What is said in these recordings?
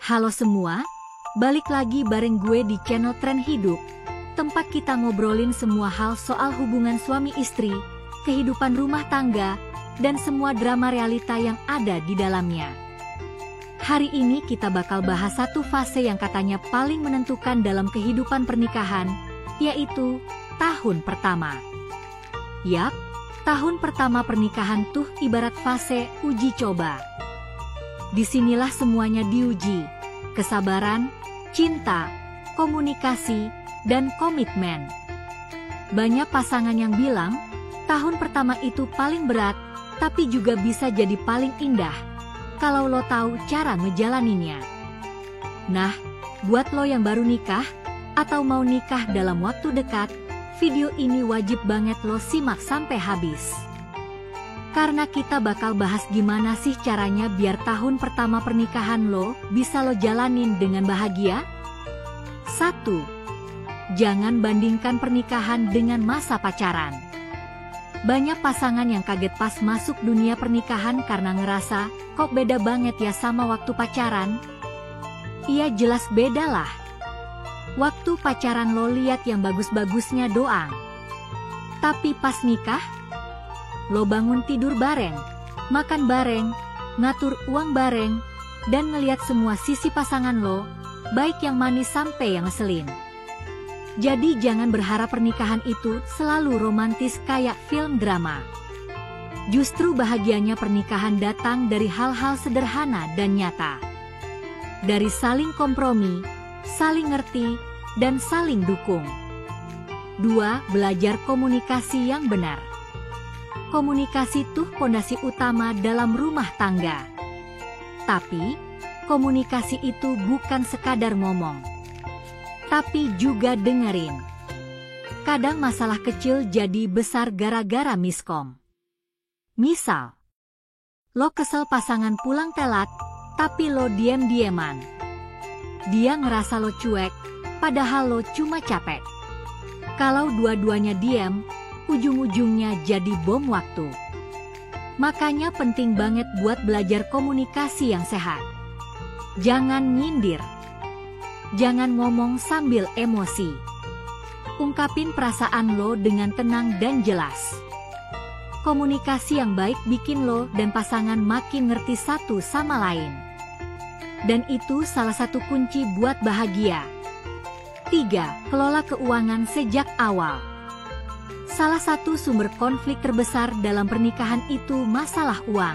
Halo semua, balik lagi bareng gue di channel Tren Hidup, tempat kita ngobrolin semua hal soal hubungan suami istri, kehidupan rumah tangga, dan semua drama realita yang ada di dalamnya. Hari ini kita bakal bahas satu fase yang katanya paling menentukan dalam kehidupan pernikahan, yaitu tahun pertama. Yap, tahun pertama pernikahan tuh ibarat fase uji coba. Disinilah semuanya diuji, kesabaran, cinta, komunikasi, dan komitmen. Banyak pasangan yang bilang, tahun pertama itu paling berat, tapi juga bisa jadi paling indah, kalau lo tahu cara ngejalaninnya. Nah, buat lo yang baru nikah, atau mau nikah dalam waktu dekat, video ini wajib banget lo simak sampai habis. Karena kita bakal bahas gimana sih caranya biar tahun pertama pernikahan lo bisa lo jalanin dengan bahagia. 1. Jangan bandingkan pernikahan dengan masa pacaran. Banyak pasangan yang kaget pas masuk dunia pernikahan karena ngerasa, kok beda banget ya sama waktu pacaran? Iya jelas beda lah. Waktu pacaran lo lihat yang bagus-bagusnya doang. Tapi pas nikah, lo bangun tidur bareng, makan bareng, ngatur uang bareng, dan ngeliat semua sisi pasangan lo, baik yang manis sampai yang ngeselin. Jadi jangan berharap pernikahan itu selalu romantis kayak film drama. Justru bahagianya pernikahan datang dari hal-hal sederhana dan nyata. Dari saling kompromi, saling ngerti, dan saling dukung. 2. Belajar komunikasi yang benar. Komunikasi tuh pondasi utama dalam rumah tangga. Tapi, komunikasi itu bukan sekadar ngomong, tapi juga dengerin. Kadang masalah kecil jadi besar gara-gara miskom. Misal, lo kesel pasangan pulang telat, tapi lo diem-dieman. Dia ngerasa lo cuek, padahal lo cuma capek. Kalau dua-duanya diem, ujung-ujungnya jadi bom waktu. Makanya penting banget buat belajar komunikasi yang sehat. Jangan nyindir. Jangan ngomong sambil emosi. Ungkapin perasaan lo dengan tenang dan jelas. Komunikasi yang baik bikin lo dan pasangan makin ngerti satu sama lain. Dan itu salah satu kunci buat bahagia. 3. Kelola keuangan sejak awal. Salah satu sumber konflik terbesar dalam pernikahan itu masalah uang.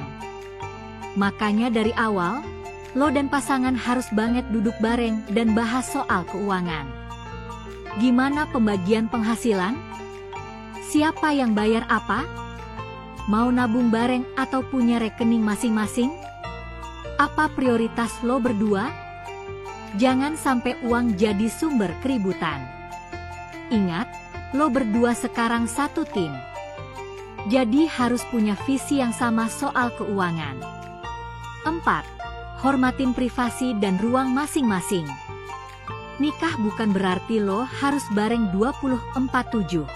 Makanya dari awal, lo dan pasangan harus banget duduk bareng dan bahas soal keuangan. Gimana pembagian penghasilan? Siapa yang bayar apa? Mau nabung bareng atau punya rekening masing-masing? Apa prioritas lo berdua? Jangan sampai uang jadi sumber keributan. Ingat, lo berdua sekarang satu tim. Jadi harus punya visi yang sama soal keuangan. 4. Hormatin privasi dan ruang masing-masing. Nikah bukan berarti lo harus bareng 24/7.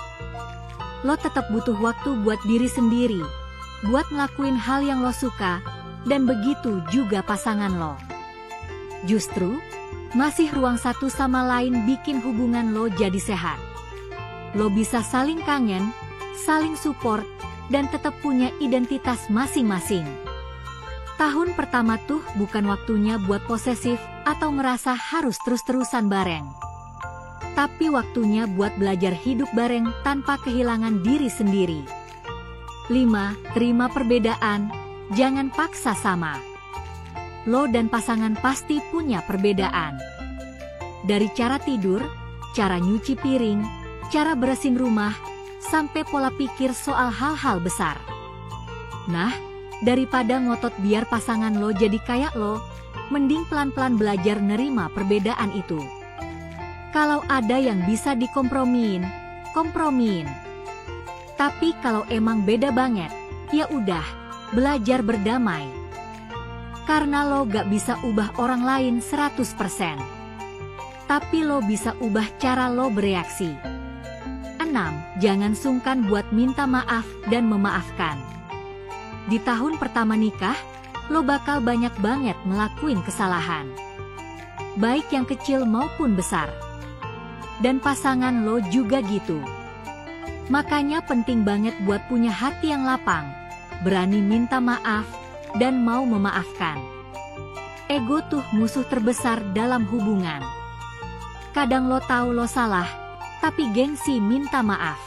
Lo tetap butuh waktu buat diri sendiri, buat ngelakuin hal yang lo suka, dan begitu juga pasangan lo. Justru, ngasih ruang satu sama lain bikin hubungan lo jadi sehat. Lo bisa saling kangen, saling support, dan tetap punya identitas masing-masing. Tahun pertama tuh bukan waktunya buat posesif atau ngerasa harus terus-terusan bareng. Tapi waktunya buat belajar hidup bareng tanpa kehilangan diri sendiri. 5. Terima perbedaan, jangan paksa sama. Lo dan pasangan pasti punya perbedaan. Dari cara tidur, cara nyuci piring, cara beresin rumah, sampai pola pikir soal hal-hal besar. Nah, daripada ngotot biar pasangan lo jadi kayak lo, mending pelan-pelan belajar nerima perbedaan itu. Kalau ada yang bisa dikompromiin, kompromiin. Tapi kalau emang beda banget, ya udah, belajar berdamai. Karena lo gak bisa ubah orang lain 100%. Tapi lo bisa ubah cara lo bereaksi. 6. Jangan sungkan buat minta maaf dan memaafkan. Di tahun pertama nikah, lo bakal banyak banget ngelakuin kesalahan. baik yang kecil maupun besar. Dan pasangan lo juga gitu. Makanya penting banget buat punya hati yang lapang, berani minta maaf, dan mau memaafkan. Ego tuh musuh terbesar dalam hubungan. Kadang lo tahu lo salah, tapi gengsi minta maaf.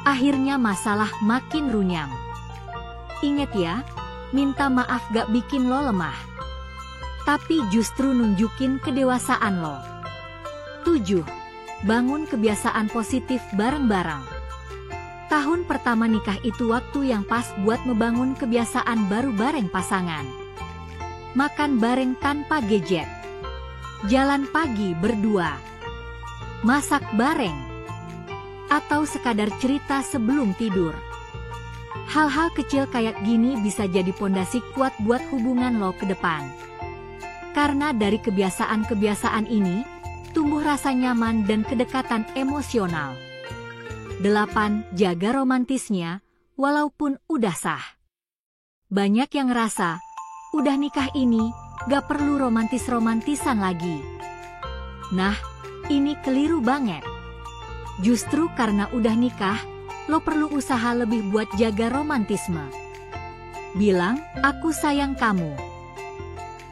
Akhirnya masalah makin runyam. Ingat ya, minta maaf gak bikin lo lemah, tapi justru nunjukin kedewasaan lo. 7. Bangun kebiasaan positif bareng-bareng. Tahun pertama nikah itu waktu yang pas buat membangun kebiasaan baru bareng pasangan. Makan bareng tanpa gadget. Jalan pagi berdua. Masak bareng. Atau sekadar cerita sebelum tidur. Hal-hal kecil kayak gini bisa jadi pondasi kuat buat hubungan lo ke depan. Karena dari kebiasaan-kebiasaan ini, tumbuh rasa nyaman dan kedekatan emosional. 8. Jaga romantisnya, walaupun udah sah. Banyak yang ngerasa, udah nikah ini, gak perlu romantis-romantisan lagi. Nah, ini keliru banget. Justru karena udah nikah, lo perlu usaha lebih buat jaga romantisme. Bilang, aku sayang kamu.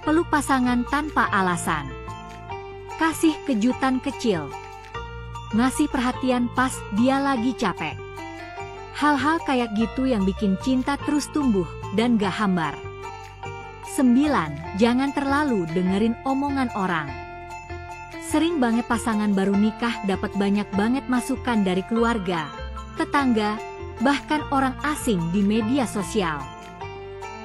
Peluk pasangan tanpa alasan. Kasih kejutan kecil. Ngasih perhatian pas dia lagi capek. Hal-hal kayak gitu yang bikin cinta terus tumbuh dan gak hambar. 9. Jangan terlalu dengerin omongan orang. Sering banget pasangan baru nikah dapat banyak banget masukan dari keluarga, tetangga, bahkan orang asing di media sosial.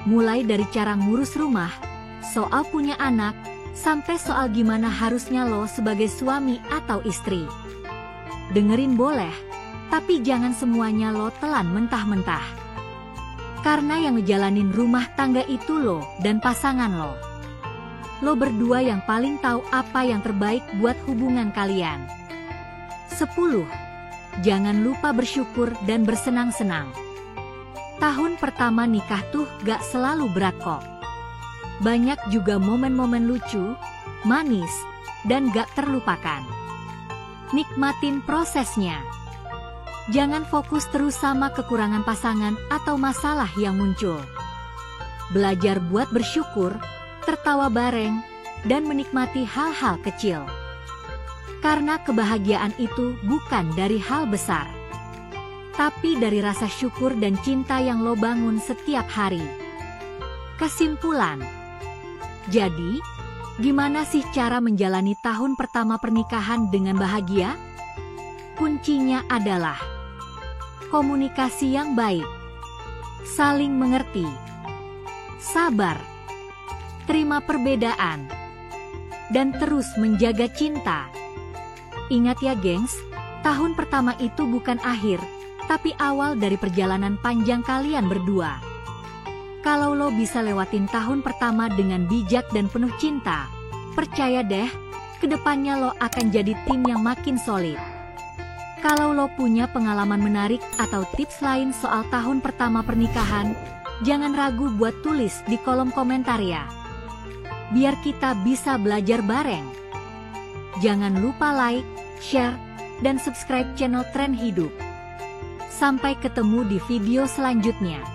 Mulai dari cara ngurus rumah, soal punya anak, sampai soal gimana harusnya lo sebagai suami atau istri. Dengerin boleh, tapi jangan semuanya lo telan mentah-mentah. Karena yang ngejalanin rumah tangga itu lo dan pasangan lo. Lo berdua yang paling tahu apa yang terbaik buat hubungan kalian. 10. Jangan lupa bersyukur dan bersenang-senang. Tahun pertama nikah tuh gak selalu berat kok. Banyak juga momen-momen lucu, manis, dan gak terlupakan. Nikmatin prosesnya. Jangan fokus terus sama kekurangan pasangan atau masalah yang muncul. Belajar buat bersyukur, tertawa bareng, dan menikmati hal-hal kecil. Karena kebahagiaan itu bukan dari hal besar, tapi dari rasa syukur dan cinta yang lo bangun setiap hari. Kesimpulan. Jadi, gimana sih cara menjalani tahun pertama pernikahan dengan bahagia? Kuncinya adalah komunikasi yang baik, saling mengerti, sabar, terima perbedaan, dan terus menjaga cinta. Ingat ya gengs, tahun pertama itu bukan akhir, tapi awal dari perjalanan panjang kalian berdua. Kalau lo bisa lewatin tahun pertama dengan bijak dan penuh cinta, percaya deh, kedepannya lo akan jadi tim yang makin solid. Kalau lo punya pengalaman menarik atau tips lain soal tahun pertama pernikahan, jangan ragu buat tulis di kolom komentar ya. Biar kita bisa belajar bareng. Jangan lupa like, share, dan subscribe channel Tren Hidup. Sampai ketemu di video selanjutnya.